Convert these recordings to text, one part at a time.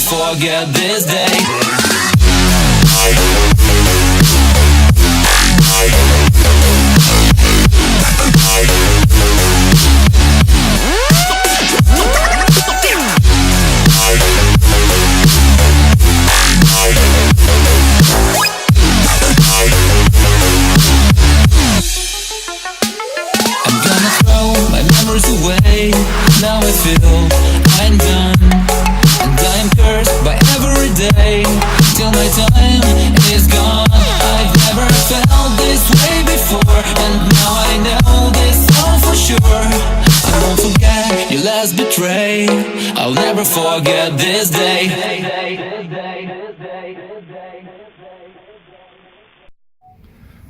forget this day. I'm gonna throw my memories away. Now I feel I'm done, and I'm cursed by every day till my time is gone. I've never felt this way before, and now I know this all for sure. I won't forget your last betray. I'll never forget this day.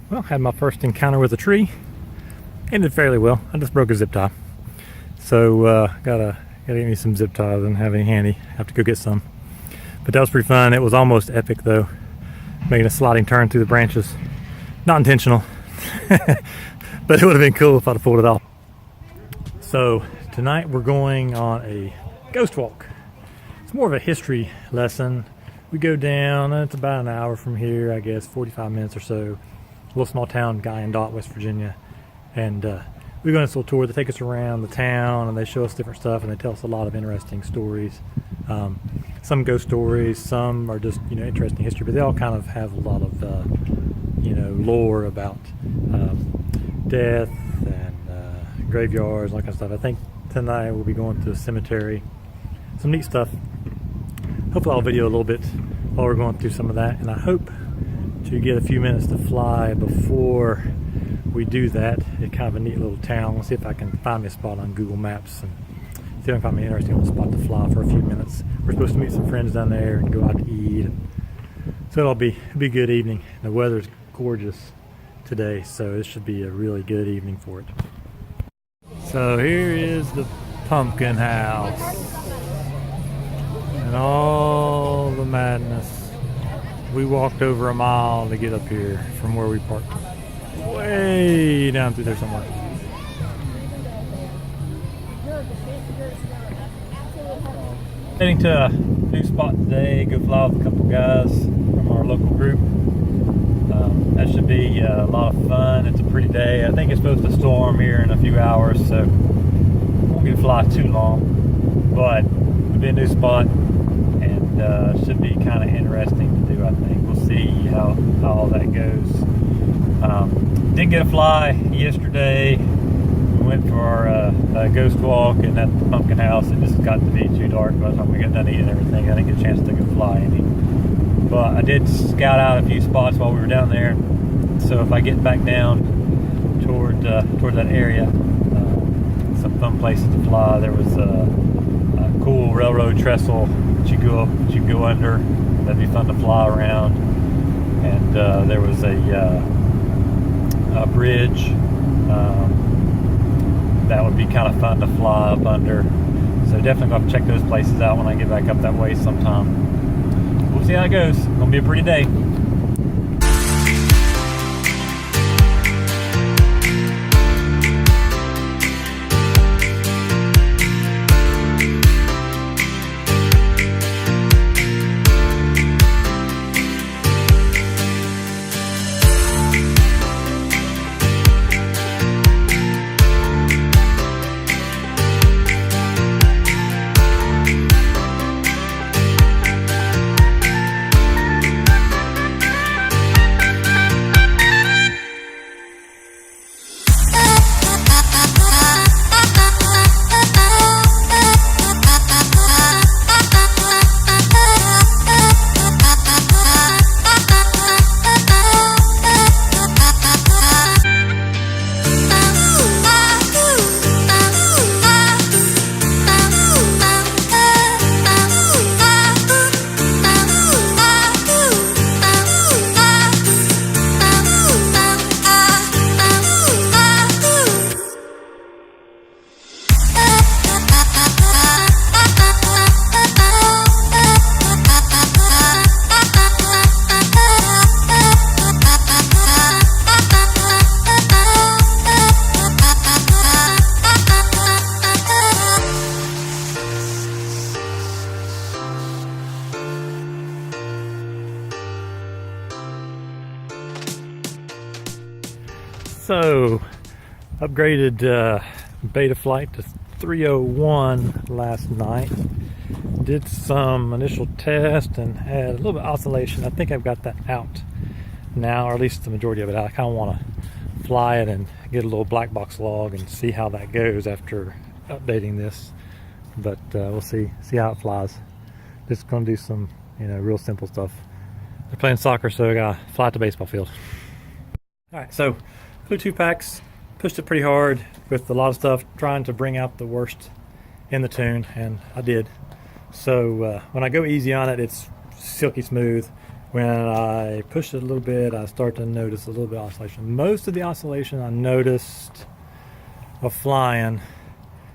Well, had my first encounter with a tree. Ended fairly well. I just broke a zip tie. So gotta get me some zip ties. I don't have any handy. Have to go get some. But that was pretty fun. It was almost epic though. Making a sliding turn through the branches. Not intentional. But it would have been cool if I'd have pulled it off. So tonight we're going on a ghost walk. It's more of a history lesson. We go down, it's about an hour from here, I guess, 45 minutes or so. A little small town, Guyandotte, West Virginia. And we go on this little tour. They take us around the town and they show us different stuff and they tell us a lot of interesting stories. Some ghost stories, some are just, interesting history, but they all kind of have a lot of, lore about death and graveyards, and all that kind of stuff. I think tonight we'll be going to a cemetery. Some neat stuff. Hopefully I'll video a little bit while we're going through some of that, and I hope to get a few minutes to fly before we do that. It's kind of a neat little town. Let's see if I can find me a spot on Google Maps and see if I can find me an interesting little spot to fly for a few minutes. We're supposed to meet some friends down there and go out to eat. So it'll be a good evening. The weather's gorgeous today, so it should be a really good evening for it. So here is the pumpkin house and all the madness. We walked over a mile to get up here from where we parked. Way down through there somewhere. Heading to a new spot today, go fly with a couple guys from our local group. That should be a lot of fun. It's a pretty day. I think it's supposed to storm here in a few hours, so won't get to fly too long. But it'll be a new spot and should be kind of interesting to do, I think. We'll see how all that goes. Didn't get a fly yesterday. We went for our ghost walk and at the pumpkin house. It just got to be too dark by the time we got done eating everything. I didn't get a chance to go fly any. But I did scout out a few spots while we were down there. So if I get back down toward that area, some fun places to fly. There was a cool railroad trestle that you go up, that you go under. That'd be fun to fly around. And there was a bridge that would be kind of fun to fly up under. So definitely going to check those places out when I get back up that way sometime. We'll see how it goes. It's going to be a pretty day. So, upgraded BetaFlight to 301 last night. Did some initial test and had a little bit of oscillation. I think I've got that out now, or at least the majority of it out. I kind of want to fly it and get a little black box log and see how that goes after updating this. But we'll see how it flies. Just going to do some, real simple stuff. They're playing soccer, so I got to fly to the baseball field. All right, so flew 2 packs, pushed it pretty hard with a lot of stuff, trying to bring out the worst in the tune, and I did. So when I go easy on it, it's silky smooth. When I push it a little bit, I start to notice a little bit of oscillation. Most of the oscillation I noticed of flying,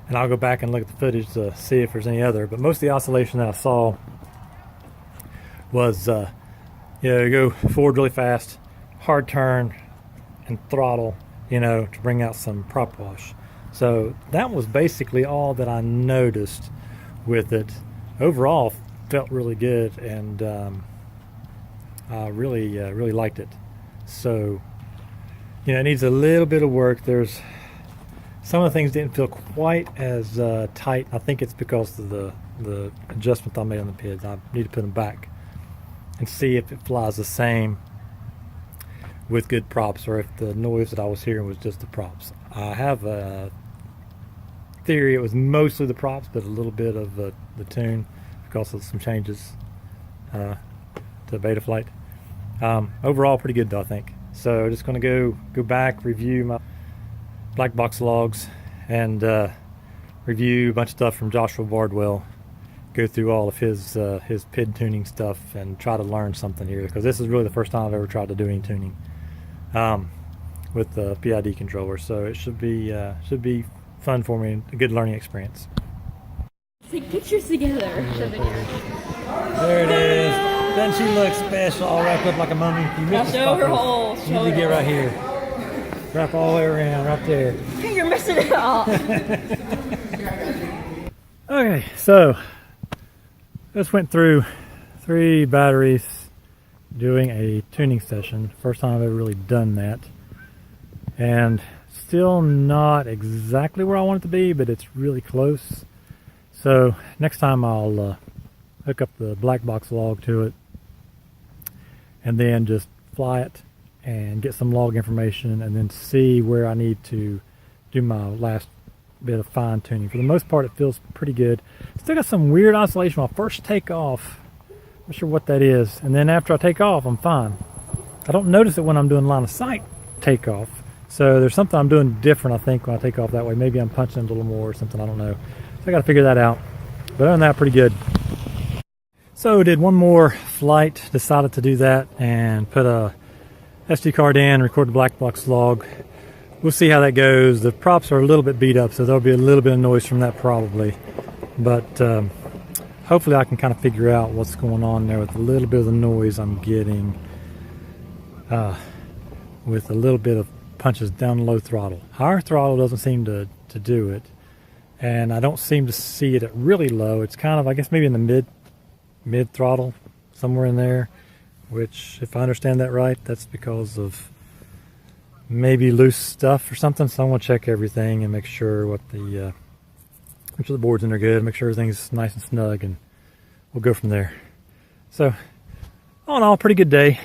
and I'll go back and look at the footage to see if there's any other, but most of the oscillation that I saw was you go forward really fast, hard turn, and throttle, to bring out some prop wash. So that was basically all that I noticed with it. Overall, felt really good, and I really liked it. So, it needs a little bit of work. There's some of the things didn't feel quite as tight. I think it's because of the adjustment I made on the PIDs. I need to put them back and see if it flies the same with good props, or if the noise that I was hearing was just the props. I have a theory it was mostly the props, but a little bit of the tune because of some changes to BetaFlight. Overall, pretty good though, I think. So just going to go back, review my black box logs, and review a bunch of stuff from Joshua Bardwell. Go through all of his PID tuning stuff and try to learn something here, because this is really the first time I've ever tried to do any tuning with the PID controller. So it should be fun for me, a good learning experience. Take pictures together. There it is. Doesn't she look special, all wrapped up like a mummy? You missed Show her whole. You need to get right here. Wrap all the way around, right there. You're missing it all. Okay, so just went through 3 batteries doing a tuning session. First time I've ever really done that. And still not exactly where I want it to be, but it's really close. So next time I'll hook up the black box log to it and then just fly it and get some log information, and then see where I need to do my last bit of fine tuning. For the most part, it feels pretty good. Still got some weird oscillation when I first take off. Not sure what that is. And then after I take off, I'm fine. I don't notice it when I'm doing line of sight takeoff. So there's something I'm doing different, I think, when I take off that way. Maybe I'm punching a little more or something, I don't know. So I got to figure that out. But other than that, pretty good. So did one more flight, decided to do that and put a SD card in, record the black box log. We'll see how that goes. The props are a little bit beat up, so there'll be a little bit of noise from that probably. But hopefully I can kind of figure out what's going on there with a little bit of the noise I'm getting with a little bit of punches down low throttle. Higher throttle doesn't seem to do it, and I don't seem to see it at really low. It's kind of, I guess, maybe in the mid throttle, somewhere in there, which, if I understand that right, that's because of maybe loose stuff or something. So I want to check everything and make sure make sure the boards in there good, make sure everything's nice and snug, and we'll go from there. So all in all, pretty good day.